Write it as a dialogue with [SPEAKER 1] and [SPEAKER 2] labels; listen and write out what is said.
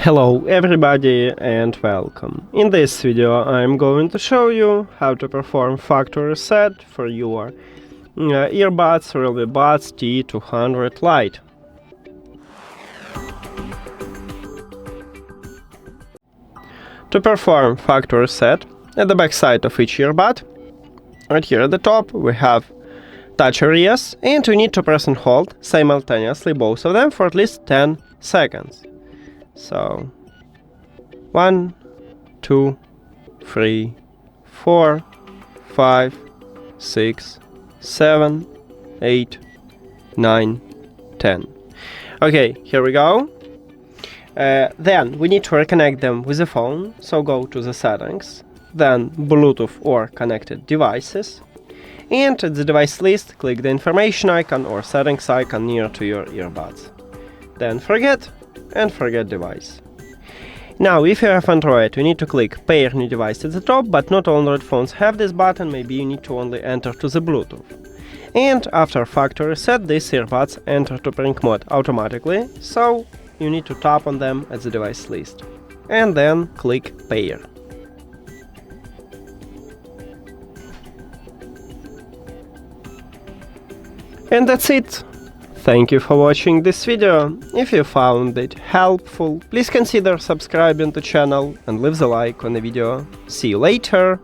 [SPEAKER 1] Hello everybody and welcome. In this video I'm going to show you how to perform factory reset for your earbuds REALME Buds T200 Lite. To perform factory reset, at the back side of each earbud, right here at the top, we have touch areas, and we need to press and hold simultaneously both of them for at least 10 seconds. So 1, 2, 3, 4, 5, 6, 7, 8, 9, 10. Okay, here we go. Then we need to reconnect them with the phone, so go to the settings, then Bluetooth or connected devices, and at the device list click the information icon or settings icon near to your earbuds. Then forget device. Now, if you have Android, you need to click Pair New Device at the top, but not all Android phones have this button, maybe you need to only enter to the Bluetooth. And after factory reset, these earbuds enter to pairing mode automatically, so you need to tap on them at the device list. And then click Pair. And that's it. Thank you for watching this video. If you found it helpful, please consider subscribing to the channel and leave the like on the video. See you later!